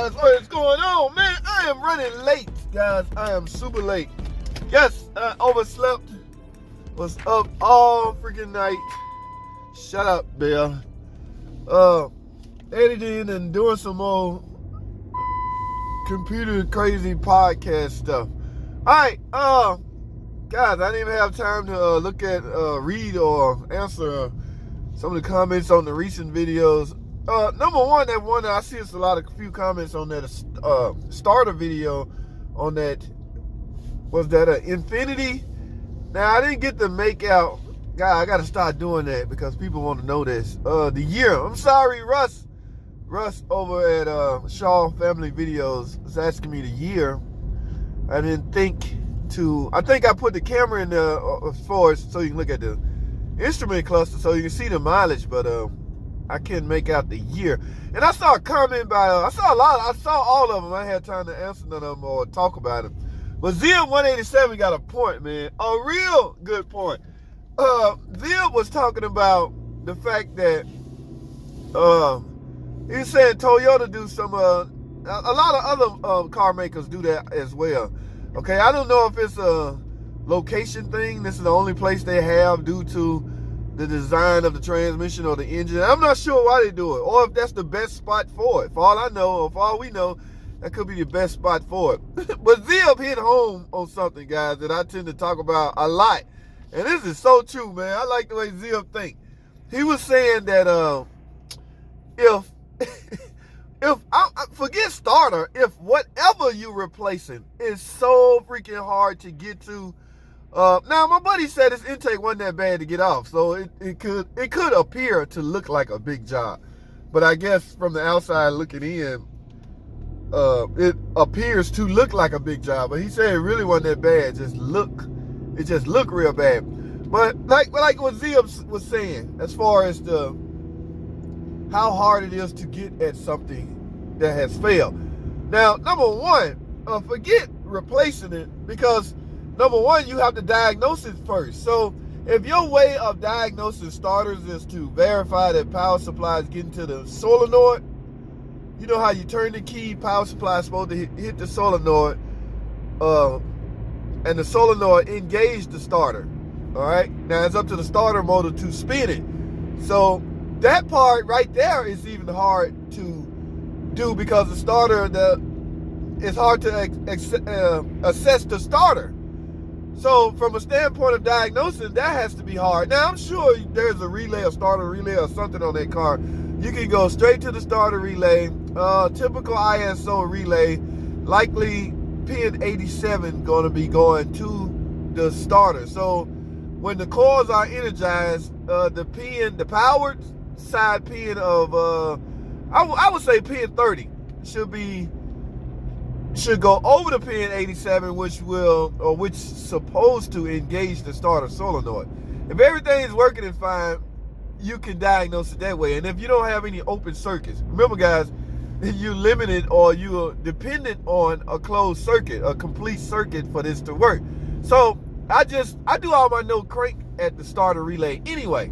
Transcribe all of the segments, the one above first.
guys, what is going on, man? I am running late, guys. I am super late. Yes, I overslept. Was up all freaking night. Shut up, Bill. Editing and doing some more computer crazy podcast stuff. Alright, guys, I didn't even have time to look at, read or answer some of the comments on the recent videos. Number one, I see it's a few comments on that starter video on that, was that an Infinity? Now, I didn't get to make out, God, I got to start doing that because people want to know this. The year, I'm sorry, Russ over at Shaw Family Videos was asking me the year. I didn't think I think I put the camera in there for it so you can look at the instrument cluster so you can see the mileage, but I couldn't make out the year. And I saw a comment by, I saw all of them. I had time to answer none of them or talk about them. But Zia187 got a point, man. A real good point. Zia was talking about the fact that he said Toyota do some, a lot of other car makers do that as well. Okay, I don't know if it's a location thing. This is the only place they have due to the design of the transmission or the engine. I'm not sure why they do it, or if that's the best spot for it. For all I know, or for all we know, that could be the best spot for it. But Zip hit home on something, guys, that I tend to talk about a lot. And this is so true, man. I like the way Zip think. He was saying that if I forget starter, if whatever you're replacing is so freaking hard to get to. Now my buddy said his intake wasn't that bad to get off, so it could appear to look like a big job, but I guess from the outside looking in, it appears to look like a big job. But he said it really wasn't that bad. It just looked real bad. But like what Zia was saying, as far as how hard it is to get at something that has failed. Now, number one, forget replacing it, because number one, you have to diagnose it first. So if your way of diagnosing starters is to verify that power supply is getting to the solenoid, you know how you turn the key, power supply is supposed to hit the solenoid, and the solenoid engage the starter. All right, now it's up to the starter motor to spin it. So that part right there is even hard to do, because the starter, it's hard to assess the starter. So from a standpoint of diagnosis, that has to be hard. Now, I'm sure there's a relay, a starter relay or something on that car. You can go straight to the starter relay, typical ISO relay, likely pin 87 going to be going to the starter. So when the coils are energized, the powered side pin of, I would say pin 30 should go over the pin 87, which is supposed to engage the starter solenoid. If everything is working and fine, you can diagnose it that way. And if you don't have any open circuits, remember, guys, you're limited or you're dependent on a closed circuit, a complete circuit for this to work. So I do all my no crank at the starter relay anyway.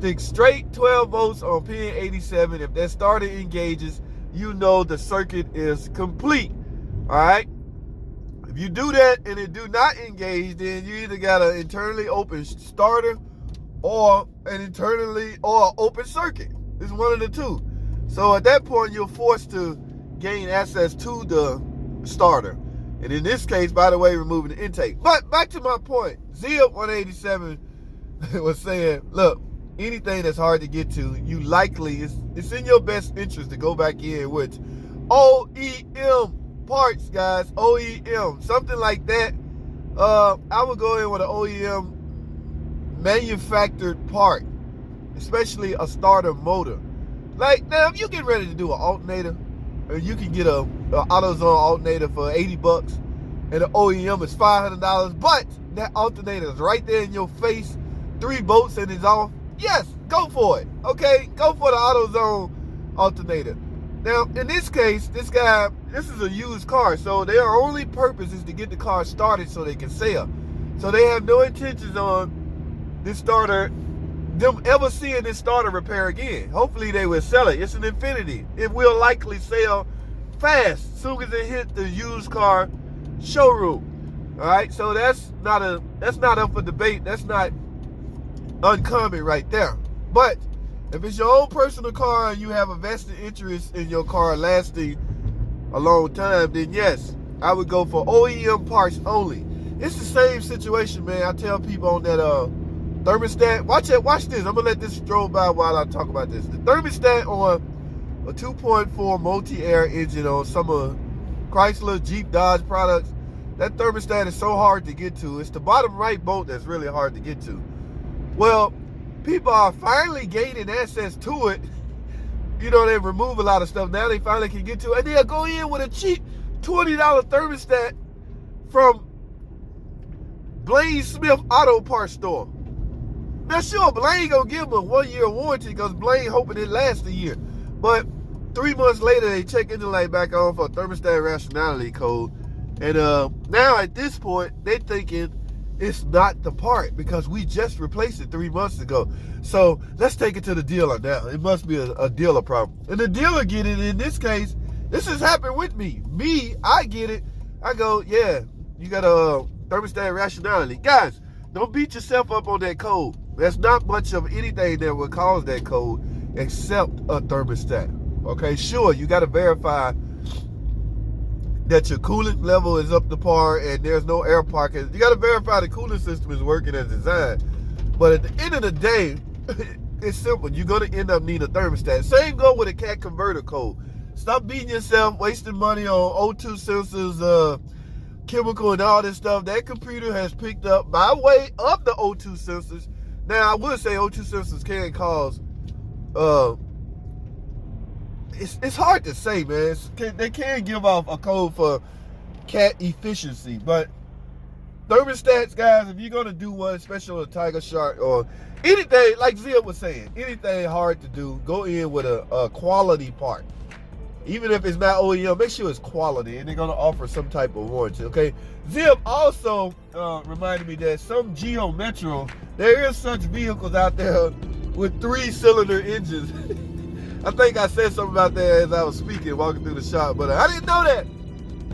Stick straight 12 volts on pin 87. If that starter engages, you know the circuit is complete. All right. If you do that and it do not engage, then you either got an internally open starter or an open circuit. It's one of the two. So at that point, you're forced to gain access to the starter. And in this case, by the way, removing the intake. But back to my point, Zia187 was saying, look, anything that's hard to get to, you likely, it's in your best interest to go back in with OEM Parts, guys. OEM, something like that. I would go in with an OEM manufactured part, especially a starter motor. Like, now, if you get ready to do an alternator, or you can get a AutoZone alternator for 80 bucks, and the OEM is $500, but that alternator is right there in your face, 3 bolts and it's off. Yes, go for it. Okay, go for the AutoZone alternator. Now, in this case, this is a used car, so their only purpose is to get the car started so they can sell. So they have no intentions on them ever seeing this starter repair again. Hopefully they will sell it. It's an Infinity. It will likely sell fast as soon as it hit the used car showroom. All right, so that's not up for debate. That's not uncommon right there. But if it's your own personal car and you have a vested interest in your car lasting a long time, then yes, I would go for OEM parts only. It's the same situation, man. I tell people on that thermostat. Watch this. I'm gonna let this stroll by while I talk about this. The thermostat on a 2.4 multi-air engine on some of Chrysler, Jeep, Dodge products, that thermostat is so hard to get to. It's the bottom right bolt that's really hard to get to. Well, people are finally gaining access to it. You know, they remove a lot of stuff. Now they finally can get to it. And they'll go in with a cheap $20 thermostat from Blaine Smith Auto Parts Store. Now, sure, Blaine gonna give them a 1-year warranty because Blaine hoping it lasts a year. But 3 months later, they check engine light back on for a thermostat rationality code. And now at this point, they're thinking it's not the part because we just replaced it 3 months ago. So let's take it to the dealer now. It must be a dealer problem. And the dealer get it. In this case, this has happened with me. I get it. I go, yeah, you got a thermostat rationality. Guys, don't beat yourself up on that code. There's not much of anything that will cause that code except a thermostat. Okay, sure, you got to verify that your coolant level is up to par and there's no air pockets. You got to verify the cooling system is working as designed. But at the end of the day, it's simple. You're going to end up needing a thermostat. Same go with a CAT converter code. Stop beating yourself, wasting money on O2 sensors, chemical and all this stuff. That computer has picked up by way of the O2 sensors. Now, I would say O2 sensors can cause, it's hard to say, man. They can give off a code for CAT efficiency, but thermostats, guys, if you're going to do one, especially on a Tiger Shark or anything, like Zia was saying, anything hard to do, go in with a quality part. Even if it's not OEM, make sure it's quality, and they're going to offer some type of warranty, okay? Zip also reminded me that some Geo Metro, there is such vehicles out there with 3-cylinder engines. I think I said something about that as I was speaking, walking through the shop, but I didn't know that.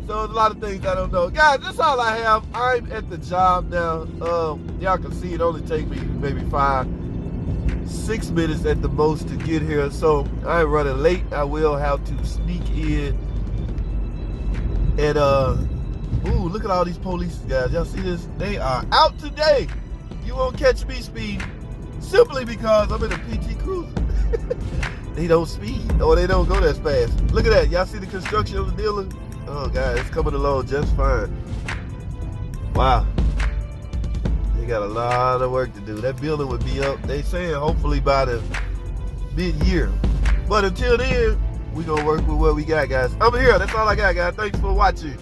So there's a lot of things I don't know. Guys, that's all I have. I'm at the job now. Y'all can see it only take me maybe 5-6 minutes at the most to get here. So I'm running late. I will have to sneak in. And ooh, look at all these police guys. Y'all see this? They are out today. You won't catch me speed simply because I'm in a PT Cruiser. They don't speed or they don't go that fast. Look at that. Y'all see the construction of the dealer? Oh, guys, it's coming along just fine. Wow. They got a lot of work to do. That building would be up, they saying, hopefully by the mid-year. But until then, we're going to work with what we got, guys. I'm here. That's all I got, guys. Thanks for watching.